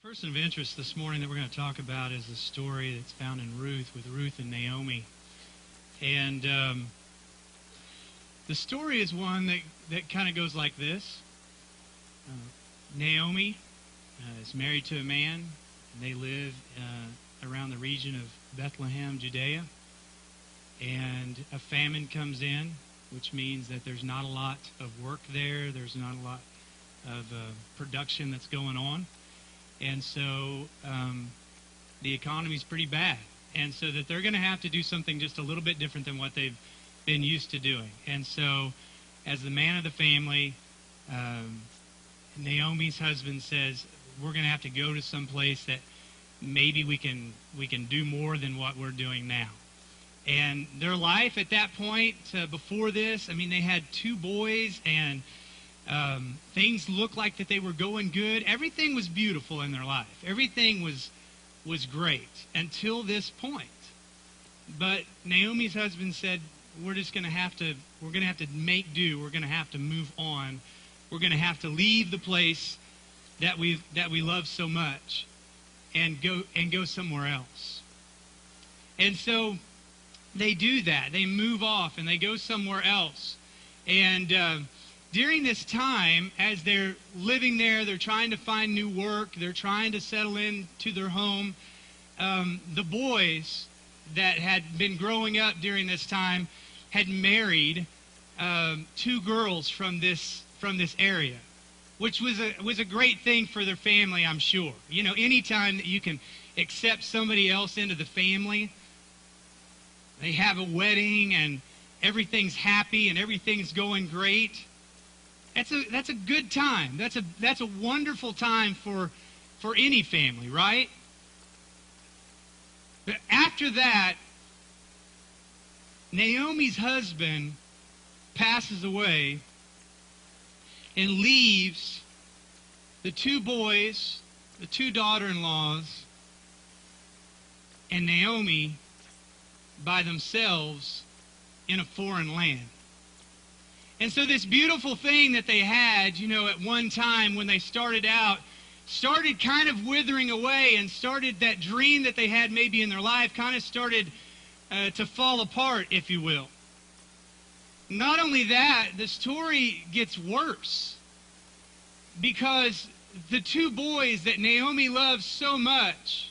Person of interest this morning that we're going to talk about is the story that's found in Ruth, with Ruth and Naomi. And the story is one that kind of goes like this. Naomi is married to a man, and they live around the region of Bethlehem, Judea. And a famine comes in, which means that there's not a lot of work there. There's not a lot of production that's going on. And so the economy's pretty bad. And so that they're going to have to do something just a little bit different than what they've been used to doing. And so as the man of the family, Naomi's husband says, we're going to have to go to some place that maybe we can do more than what we're doing now. And their life at that point, before this, I mean, they had 2 boys, and things looked like that they were going good. Everything was beautiful in their life. Everything was great until this point. But Naomi's husband said, we're going to have to make do. We're going to have to move on. We're going to have to leave the place that we love so much and go somewhere else. And so they do that. They move off and they go somewhere else. And during this time, as they're living there, they're trying to find new work, they're trying to settle into their home, the boys that had been growing up during this time had married 2 girls from this area, which was a great thing for their family, I'm sure. You know, anytime that you can accept somebody else into the family, they have a wedding and everything's happy and everything's going great. That's a good time. That's a wonderful time for any family, right? But after that, Naomi's husband passes away and leaves the 2 boys, the 2 daughter-in-laws, and Naomi by themselves in a foreign land. And so this beautiful thing that they had, you know, at one time when they started out, started kind of withering away, and started that dream that they had maybe in their life kind of started to fall apart, if you will. Not only that, the story gets worse, because the 2 boys that Naomi loves so much,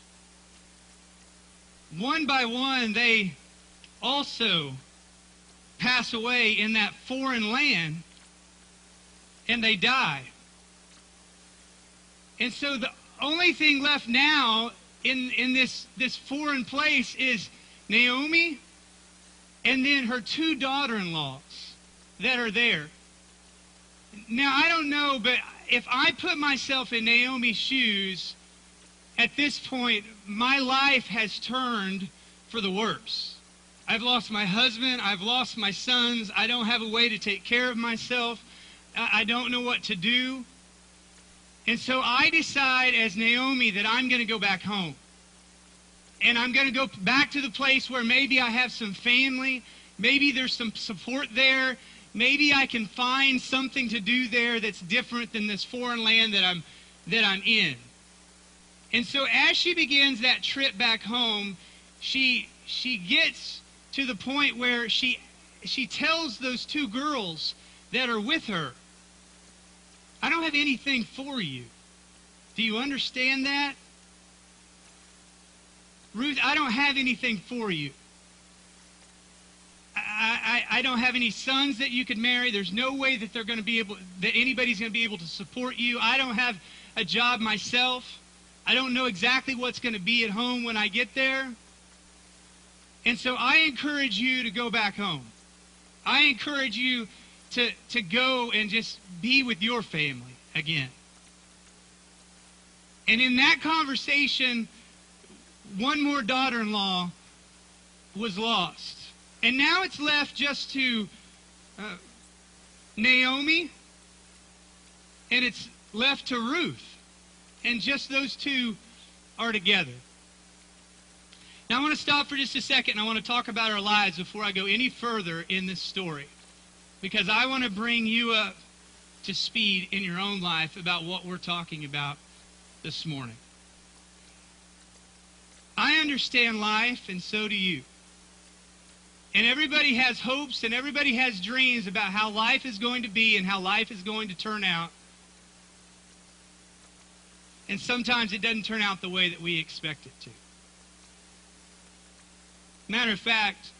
one by one, they also pass away in that foreign land, and they die. And so the only thing left now in this foreign place is Naomi and then her 2 daughter-in-laws that are there. Now, I don't know, but if I put myself in Naomi's shoes, at this point, my life has turned for the worse. I've lost my husband. I've lost my sons. I don't have a way to take care of myself. I don't know what to do. And so I decide as Naomi that I'm going to go back home. And I'm going to go back to the place where maybe I have some family. Maybe there's some support there. Maybe I can find something to do there that's different than this foreign land that I'm in. And so as she begins that trip back home, she gets to the point where she tells those 2 girls that are with her, I don't have anything for you. Do you understand that? Ruth, I don't have anything for you. I don't have any sons that you could marry. There's no way that anybody's going to be able to support you. I don't have a job myself. I don't know exactly what's going to be at home when I get there. And so I encourage you to go back home. I encourage you to go and just be with your family again. And in that conversation, one more daughter-in-law was lost. And now it's left just to Naomi, and it's left to Ruth. And just those two are together. Now I want to stop for just a second, and I want to talk about our lives before I go any further in this story. Because I want to bring you up to speed in your own life about what we're talking about this morning. I understand life, and so do you. And everybody has hopes, and everybody has dreams about how life is going to be and how life is going to turn out. And sometimes it doesn't turn out the way that we expect it to. Matter of fact,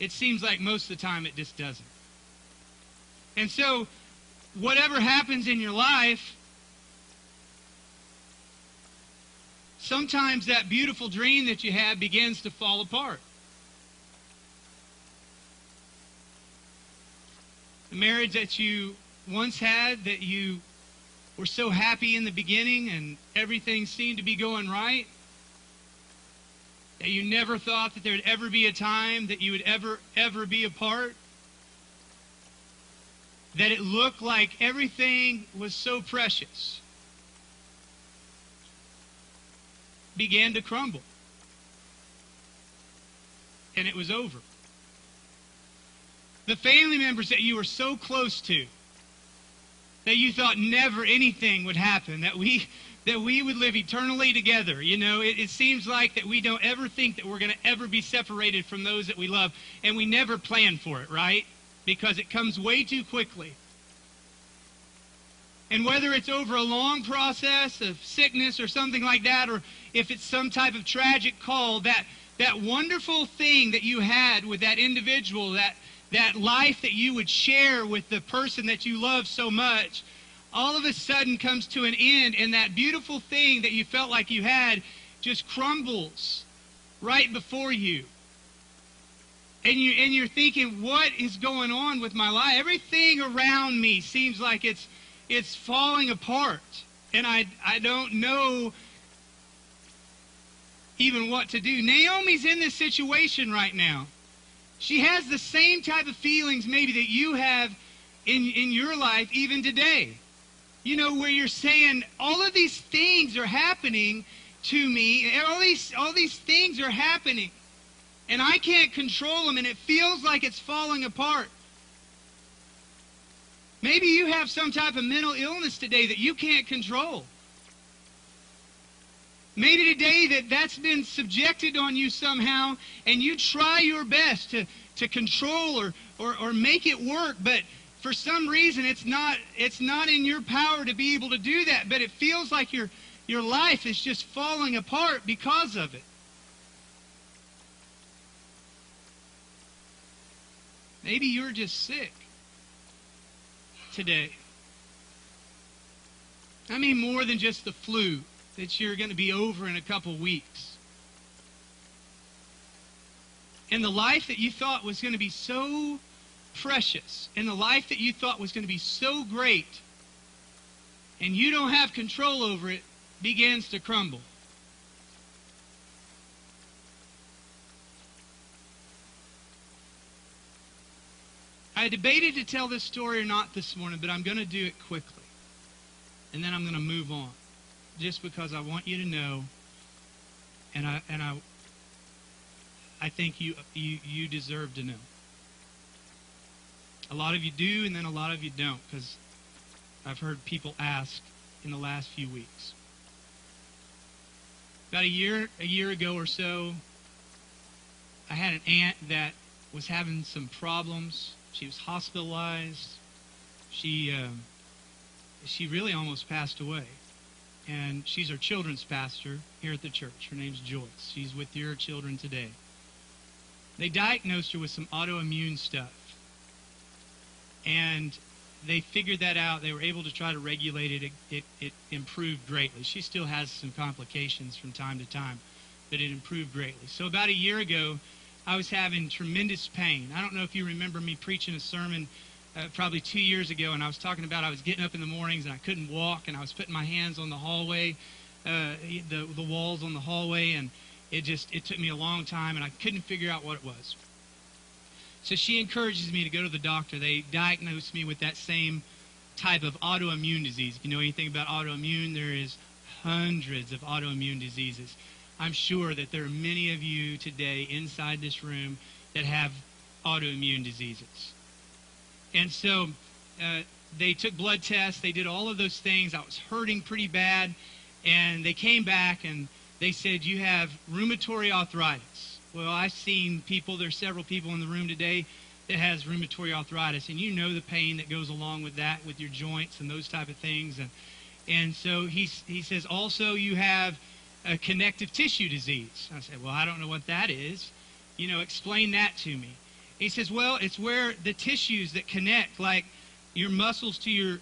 it seems like most of the time it just doesn't. And so, whatever happens in your life, sometimes that beautiful dream that you had begins to fall apart. The marriage that you once had, that you were so happy in the beginning and everything seemed to be going right, that you never thought that there would ever be a time that you would ever be apart, that it looked like everything was so precious, began to crumble. And it was over. The family members that you were so close to, that you thought never anything would happen, that we would live eternally together. You know, it seems like that we don't ever think that we're going to ever be separated from those that we love, and we never plan for it, right? Because it comes way too quickly. And whether it's over a long process of sickness or something like that, or if it's some type of tragic call, that wonderful thing that you had with that individual, that life that you would share with the person that you love so much, all of a sudden comes to an end, and that beautiful thing that you felt like you had just crumbles right before you. And you're thinking, what is going on with my life? Everything around me seems like it's falling apart. And I don't know even what to do. Naomi's in this situation right now. She has the same type of feelings maybe that you have in your life even today. You know, where you're saying, all of these things are happening to me. All these things are happening. And I can't control them, and it feels like it's falling apart. Maybe you have some type of mental illness today that you can't control. Maybe today that's been subjected on you somehow, and you try your best to control or make it work, but for some reason it's not in your power to be able to do that, but it feels like your life is just falling apart because of it. Maybe you're just sick today. I mean, more than just the flu that you're going to be over in a couple weeks. And the life that you thought was going to be so precious, and the life that you thought was going to be so great, and you don't have control over it, begins to crumble. I debated to tell this story or not this morning, but I'm going to do it quickly. And then I'm going to move on. Just because I want you to know, and I think you deserve to know. A lot of you do, and then a lot of you don't, because I've heard people ask in the last few weeks. About a year ago or so, I had an aunt that was having some problems. She was hospitalized. She really almost passed away. And she's our children's pastor here at the church. Her name's Joyce. She's with your children today. They diagnosed her with some autoimmune stuff. And they figured that out. They were able to try to regulate it. It improved greatly. She still has some complications from time to time, but it improved greatly. So about a year ago, I was having tremendous pain. I don't know if you remember me preaching a sermon probably 2 years ago, and I was talking about I was getting up in the mornings and I couldn't walk, and I was putting my hands on the hallway the walls on the hallway, and it took me a long time, and I couldn't figure out what it was. So she encourages me to go to the doctor. They diagnosed me with that same type of autoimmune disease. If you know anything about autoimmune, there is hundreds of autoimmune diseases. I'm sure that there are many of you today inside this room that have autoimmune diseases. And so they took blood tests. They did all of those things. I was hurting pretty bad. And they came back and they said, you have rheumatoid arthritis. Well, I've seen people, there's several people in the room today that has rheumatoid arthritis. And you know the pain that goes along with that, with your joints and those type of things. And so he says, also you have a connective tissue disease. I said, well, I don't know what that is. Explain that to me. He says, well, it's where the tissues that connect, like your muscles to your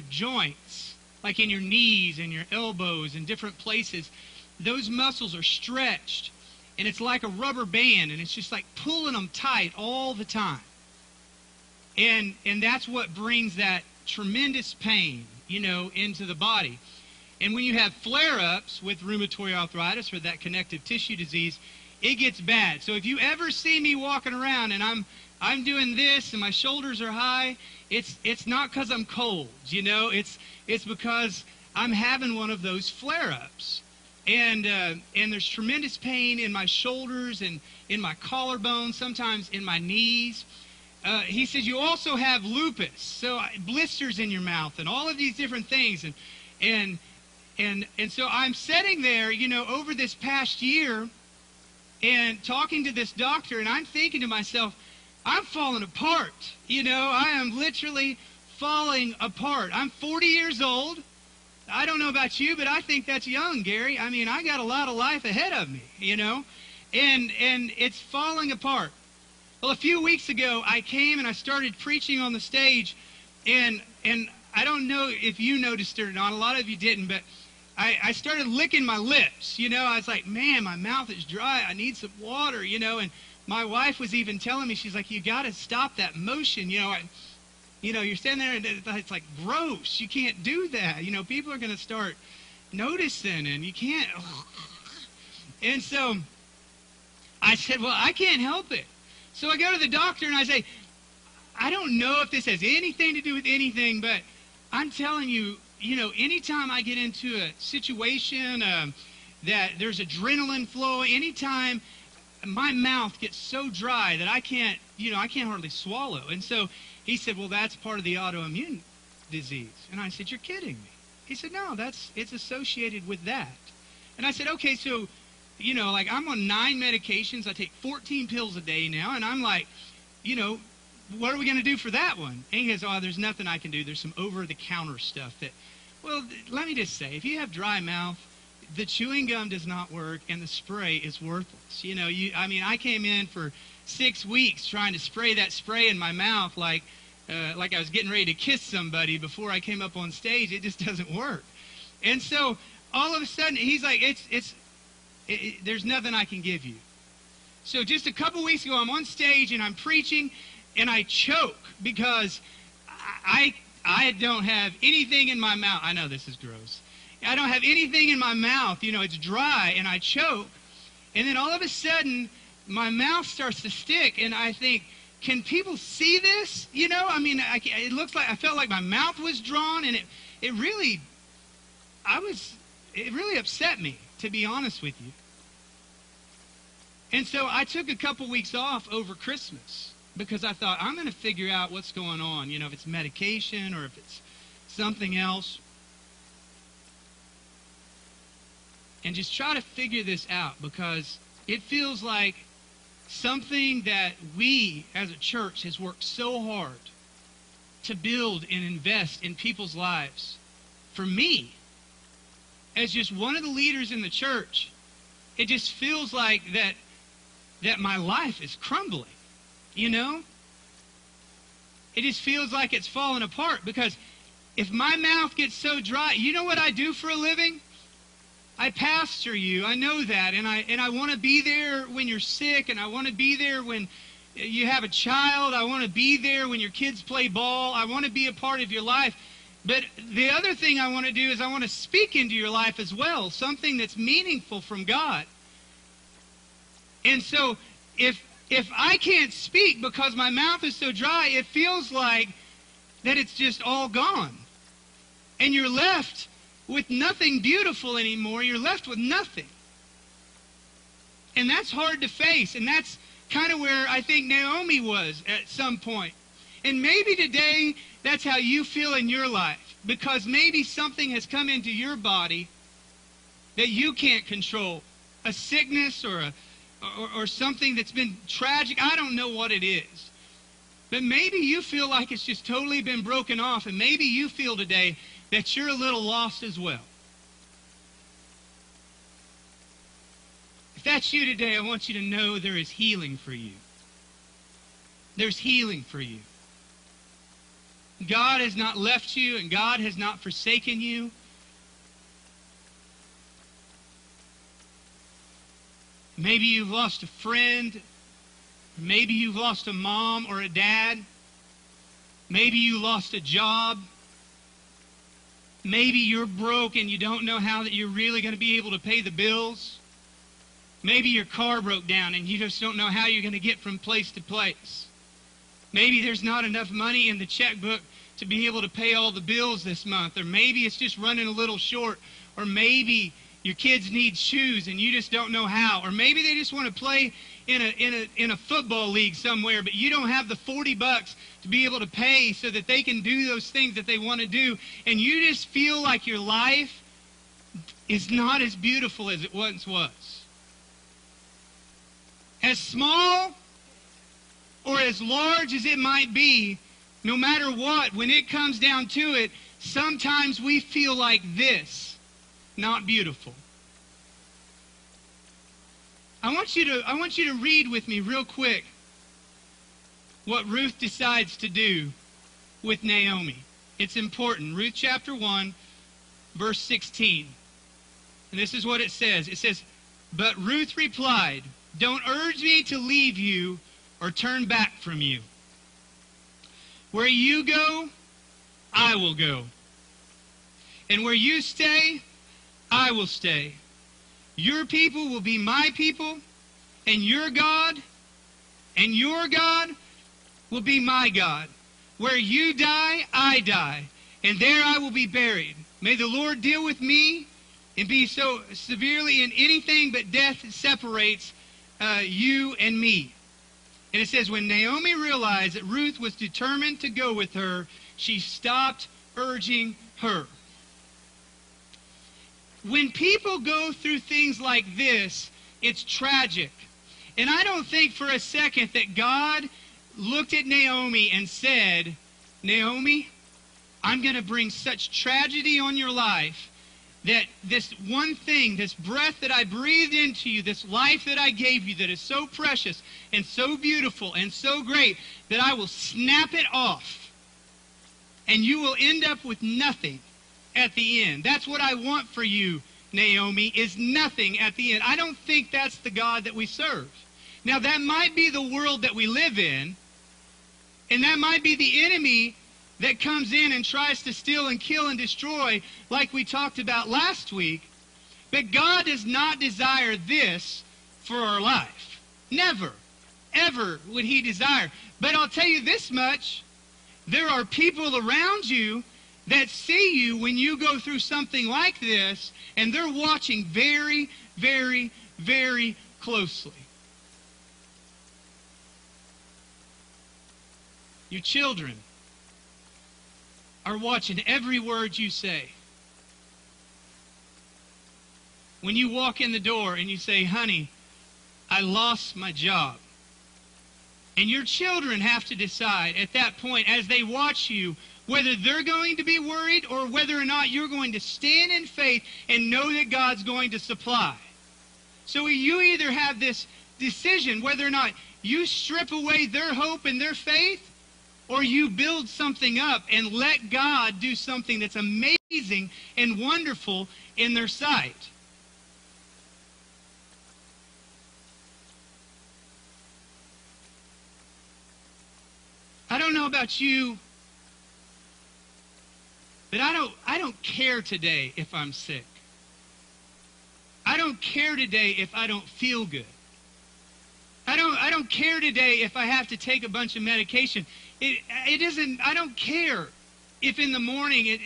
joints, like in your knees and your elbows and different places, those muscles are stretched, and it's like a rubber band, and it's just like pulling them tight all the time. And that's what brings that tremendous pain, into the body. And when you have flare-ups with rheumatoid arthritis or that connective tissue disease, it gets bad. So if you ever see me walking around and I'm doing this and my shoulders are high, it's not because I'm cold, it's because I'm having one of those flare-ups. And there's tremendous pain in my shoulders and in my collarbone, sometimes in my knees. He says you also have lupus, so blisters in your mouth and all of these different things. And so I'm sitting there, over this past year and talking to this doctor, and I'm thinking to myself, I'm falling apart. I am literally falling apart. I'm 40 years old. I don't know about you, but I think that's young, Gary. I mean, I got a lot of life ahead of me, and it's falling apart. Well, a few weeks ago, I came and I started preaching on the stage, and I don't know if you noticed it or not. A lot of you didn't, but I started licking my lips. I was like, man, my mouth is dry. I need some water, and my wife was even telling me, she's like, you got to stop that motion. You're standing there and it's like gross. You can't do that. People are going to start noticing, and you can't. And so I said, well, I can't help it. So I go to the doctor and I say, I don't know if this has anything to do with anything, but I'm telling you, anytime I get into a situation that there's adrenaline flow, anytime my mouth gets so dry that I can't hardly swallow. And so he said, well, that's part of the autoimmune disease. And I said, you're kidding me. He said, no, it's associated with that. And I said, okay, so, I'm on 9 medications. I take 14 pills a day now. And I'm like, what are we going to do for that one? And he goes, oh, there's nothing I can do. There's some over-the-counter stuff that, well, let me just say, if you have dry mouth, the chewing gum does not work, and the spray is worthless. I came in for 6 weeks trying to spray that spray in my mouth like I was getting ready to kiss somebody before I came up on stage. It just doesn't work. And so all of a sudden, he's like, there's nothing I can give you. So just a couple weeks ago, I'm on stage and I'm preaching, and I choke because I don't have anything in my mouth. I know this is gross. I don't have anything in my mouth. It's dry, and I choke. And then all of a sudden, my mouth starts to stick, and I think, can people see this? It looks like I felt like my mouth was drawn, and it really upset me, to be honest with you. And so I took a couple weeks off over Christmas because I thought, I'm going to figure out what's going on, if it's medication or if it's something else. And just try to figure this out, because it feels like something that we as a church has worked so hard to build and invest in people's lives. For me, as just one of the leaders in the church, it just feels like that my life is crumbling, It just feels like it's falling apart, because if my mouth gets so dry, you know what I do for a living? I pastor you. I know that. And I want to be there when you're sick, and I want to be there when you have a child. I want to be there when your kids play ball. I want to be a part of your life. But the other thing I want to do is I want to speak into your life as well, something that's meaningful from God. And so if I can't speak because my mouth is so dry, it feels like that it's just all gone. And you're left with nothing beautiful anymore. You're left with nothing. And that's hard to face. And that's kind of where I think Naomi was at some point. And maybe today that's how you feel in your life. Because maybe something has come into your body that you can't control. A sickness or something that's been tragic. I don't know what it is. But maybe you feel like it's just totally been broken off. And maybe you feel today that you're a little lost as well. If that's you today, I want you to know there is healing for you. There's healing for you. God has not left you, and God has not forsaken you. Maybe you've lost a friend. Maybe you've lost a mom or a dad. Maybe you lost a job. Maybe you're broke and you don't know how that you're really going to be able to pay the bills. Maybe your car broke down and you just don't know how you're going to get from place to place. Maybe there's not enough money in the checkbook to be able to pay all the bills this month. Or maybe it's just running a little short. Or maybe your kids need shoes and you just don't know how. Or maybe they just want to play in a football league somewhere, but you don't have the $40 to be able to pay so that they can do those things that they want to do. And you just feel like your life is not as beautiful as it once was. As small or as large as it might be, no matter what, when it comes down to it, sometimes we feel like this, not beautiful. I want you to read with me real quick what Ruth decides to do with Naomi. It's important. Ruth chapter 1, verse 16. And this is what it says. It says, "But Ruth replied, 'Don't urge me to leave you or turn back from you. Where you go, I will go. And where you stay, I will stay. Your people will be my people, and your God will be my God. Where you die, I die, and there I will be buried. May the Lord deal with me and be so severely in anything but death separates you and me.' And it says, when Naomi realized that Ruth was determined to go with her, she stopped urging her." When people go through things like this, it's tragic. And I don't think for a second that God looked at Naomi and said, "Naomi, I'm going to bring such tragedy on your life that this one thing, this breath that I breathed into you, this life that I gave you that is so precious and so beautiful and so great, that I will snap it off. And you will end up with nothing at the end. That's what I want for you, Naomi, is nothing at the end." I don't think that's the God that we serve. Now, that might be the world that we live in, and that might be the enemy that comes in and tries to steal and kill and destroy, like we talked about last week. But God does not desire this for our life. Never, ever would he desire. But I'll tell you this much, there are people around you that see you when you go through something like this, and they're watching very, very, very closely. Your children are watching every word you say. When you walk in the door and you say, "Honey, I lost my job." And your children have to decide at that point, as they watch you, whether they're going to be worried or whether or not you're going to stand in faith and know that God's going to supply. So you either have this decision whether or not you strip away their hope and their faith, or you build something up and let God do something that's amazing and wonderful in their sight. I don't know about you, But I don't care today if I'm sick. I don't care today if I don't feel good. I don't care today if I have to take a bunch of medication. I don't care if in the morning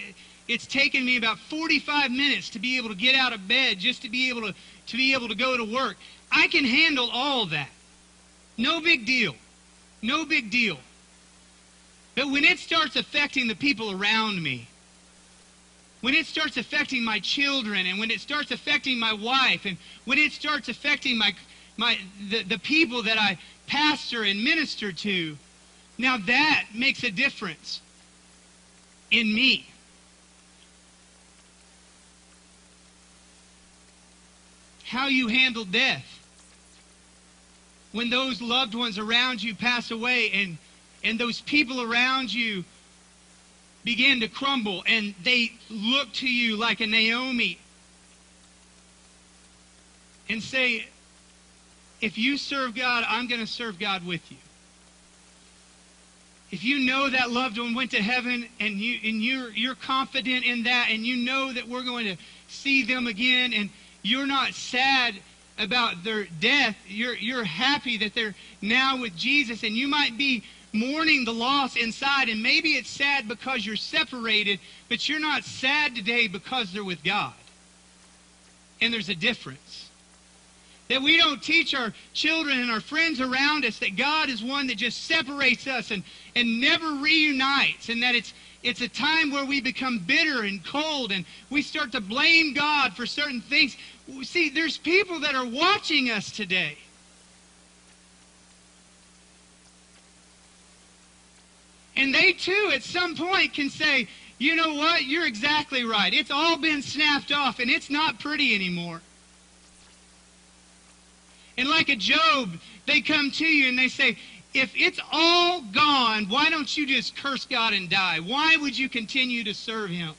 it's taken me about 45 minutes to be able to get out of bed just to be able to go to work. I can handle all that. No big deal. No big deal. But when it starts affecting the people around me, when it starts affecting my children, and when it starts affecting my wife, and when it starts affecting the people that I pastor and minister to, now that makes a difference in me. How you handle death. When those loved ones around you pass away and those people around you begin to crumble and they look to you like a Naomi and say, if you serve God, I'm going to serve God with you. If you know that loved one went to heaven and you're confident in that, and you know that we're going to see them again, and you're not sad about their death, you're happy that they're now with Jesus, and you might be mourning the loss inside, and maybe it's sad because you're separated, but you're not sad today because they're with God. And there's a difference. That we don't teach our children and our friends around us that God is one that just separates us and never reunites, and that it's a time where we become bitter and cold and we start to blame God for certain things. See, there's people that are watching us today. And they too at some point can say, you know what, you're exactly right. It's all been snapped off and it's not pretty anymore. And like a Job, they come to you and they say, if it's all gone, why don't you just curse God and die? Why would you continue to serve Him?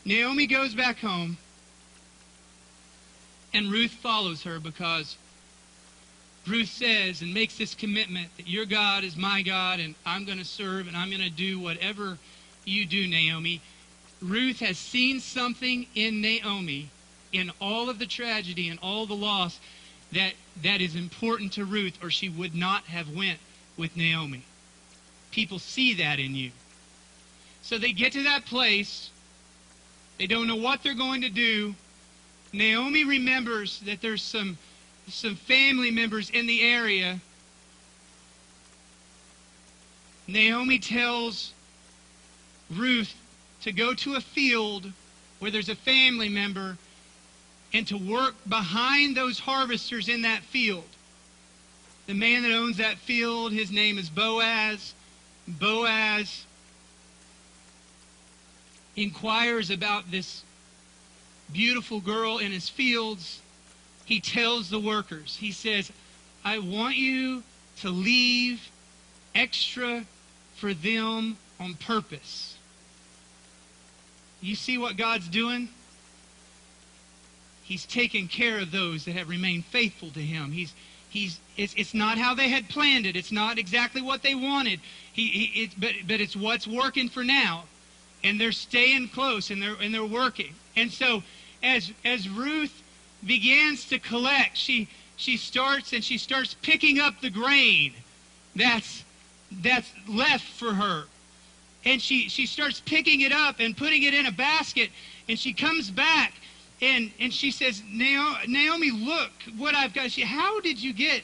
Naomi goes back home, and Ruth follows her because Ruth says and makes this commitment that your God is my God, and I'm going to serve, and I'm going to do whatever you do, Naomi. Ruth has seen something in Naomi, in all of the tragedy and all the loss, that is important to Ruth, or she would not have went with Naomi. People see that in you. So they get to that place. They don't know what they're going to do. Naomi remembers that there's some family members in the area. Naomi tells Ruth to go to a field where there's a family member and to work behind those harvesters in that field. The man that owns that field, his name is Boaz. Boaz inquires about this beautiful girl in his fields. He tells the workers, he says, I want you to leave extra for them on purpose. You see what God's doing? He's taking care of those that have remained faithful to Him. It's not how they had planned it. It's not exactly what they wanted. But it's what's working for now. And they're staying close and they're working. And so as Ruth begins to collect, she starts picking up the grain that's left for her. And she starts picking it up and putting it in a basket, and she comes back and she says, Naomi, look what I've got. How did you get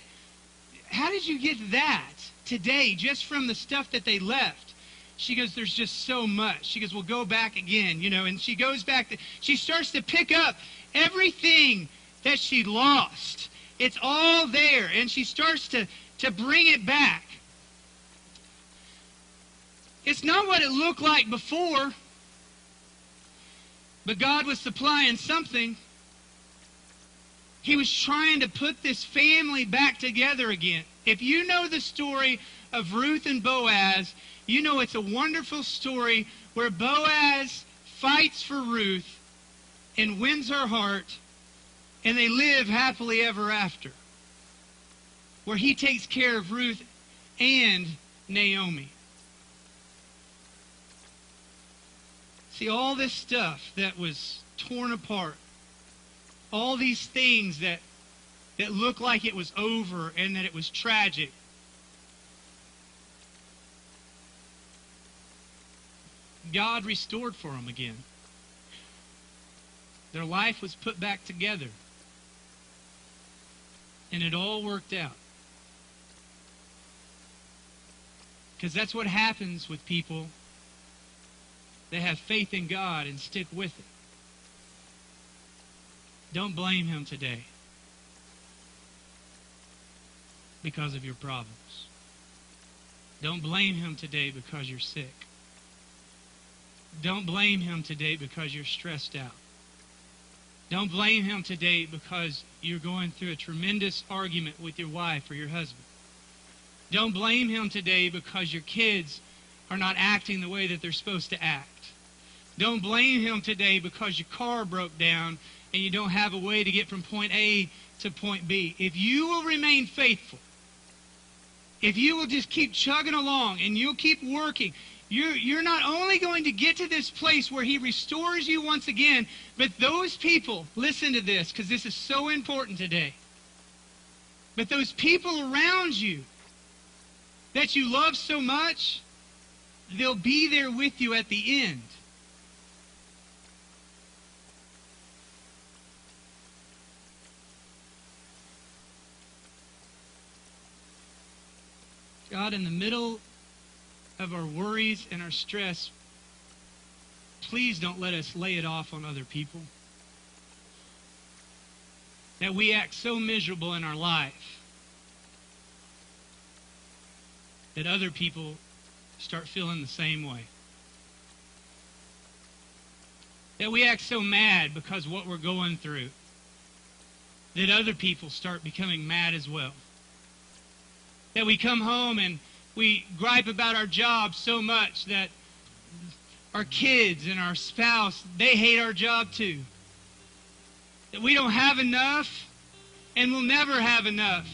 that today just from the stuff that they left? She goes, there's just so much. She goes, well, go back again, and she goes back. She starts to pick up everything that she lost. It's all there, and she starts to bring it back. It's not what it looked like before, but God was supplying something. He was trying to put this family back together again. If you know the story of Ruth and Boaz, you know it's a wonderful story where Boaz fights for Ruth and wins her heart, and they live happily ever after, where he takes care of Ruth and Naomi. See, all this stuff that was torn apart, all these things that looked like it was over and that it was tragic, God restored for them again. Their life was put back together. And it all worked out. Because that's what happens with people that have faith in God and stick with it. Don't blame Him today because of your problems. Don't blame Him today because you're sick. Don't blame Him today because you're stressed out. Don't blame Him today because you're going through a tremendous argument with your wife or your husband. Don't blame Him today because your kids are not acting the way that they're supposed to act. Don't blame Him today because your car broke down and you don't have a way to get from point A to point B. If you will remain faithful, if you will just keep chugging along and you'll keep working, you're not only going to get to this place where He restores you once again, but those people, listen to this because this is so important today, but those people around you that you love so much, they'll be there with you at the end. God, in the middle of our worries and our stress, please don't let us lay it off on other people. That we act so miserable in our life that other people start feeling the same way. That we act so mad because of what we're going through that other people start becoming mad as well. That we come home and we gripe about our job so much that our kids and our spouse, they hate our job too. That we don't have enough and we'll never have enough.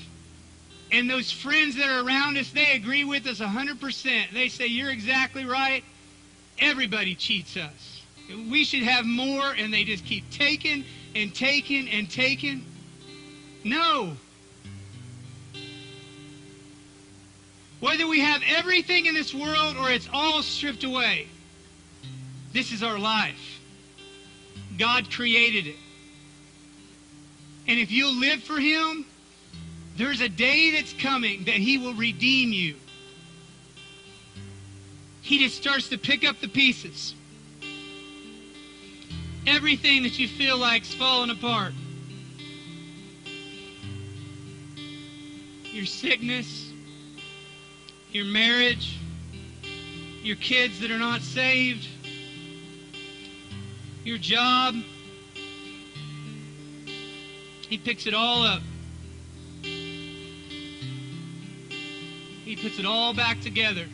And those friends that are around us, they agree with us 100%. They say, you're exactly right. Everybody cheats us. We should have more, and they just keep taking and taking and taking. No. Whether we have everything in this world or it's all stripped away, this is our life. God created it. And if you'll live for Him, there's a day that's coming that He will redeem you. He just starts to pick up the pieces. Everything that you feel like's falling apart. Your sickness, your marriage, your kids that are not saved, your job. He picks it all up. He puts it all back together.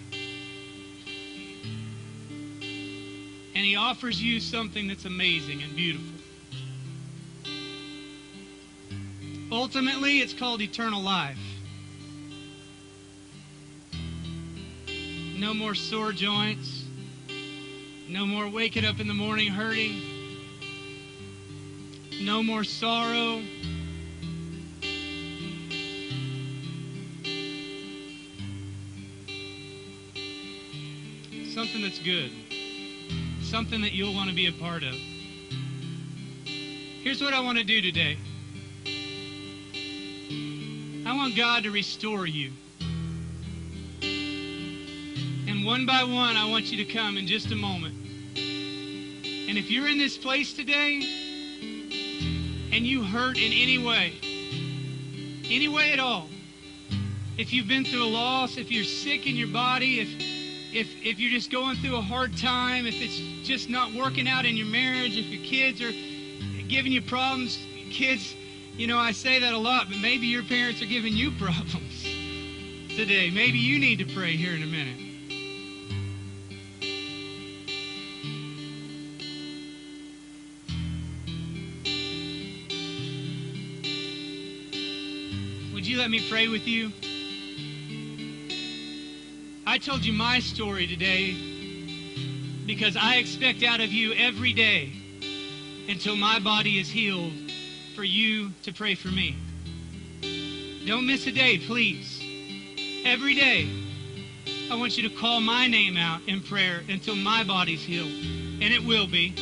And He offers you something that's amazing and beautiful. Ultimately, it's called eternal life. No more sore joints. No more waking up in the morning hurting. No more sorrow. Something that's good. Something that you'll want to be a part of. Here's what I want to do today. I want God to restore you. And one by one, I want you to come in just a moment. And if you're in this place today and you hurt in any way at all, if you've been through a loss, if you're sick in your body, if you're just going through a hard time, if it's just not working out in your marriage, if your kids are giving you problems, kids, I say that a lot, but maybe your parents are giving you problems today. Maybe you need to pray here in a minute. Would you let me pray with you? I told you my story today because I expect out of you every day until my body is healed for you to pray for me. Don't miss a day, please. Every day, I want you to call my name out in prayer until my body's healed. And it will be.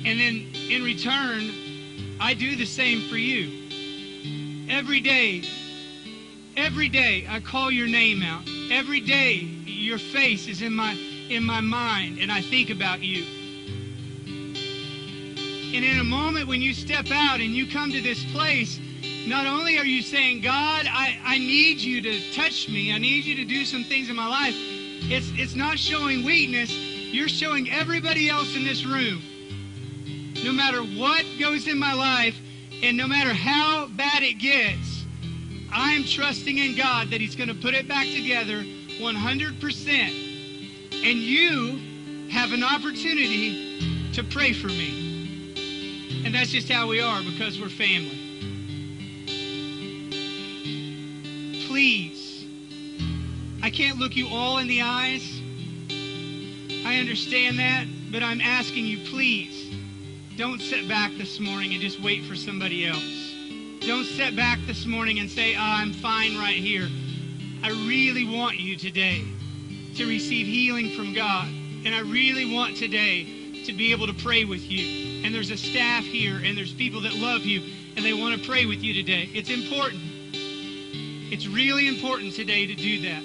And then in return, I do the same for you. Every day I call your name out. Every day your face is in my mind and I think about you. And in a moment when you step out and you come to this place, not only are you saying, God, I need you to touch me. I need you to do some things in my life. It's not showing weakness. You're showing everybody else in this room, no matter what goes in my life and no matter how bad it gets, I'm trusting in God that He's going to put it back together 100%. And you have an opportunity to pray for me. And that's just how we are, because we're family. Please, I can't look you all in the eyes. I understand that, but I'm asking you, please, don't sit back this morning and just wait for somebody else. Don't sit back this morning and say, I'm fine right here. I really want you today to receive healing from God. And I really want today to be able to pray with you. And there's a staff here, and there's people that love you, and they want to pray with you today. It's important. It's really important today to do that.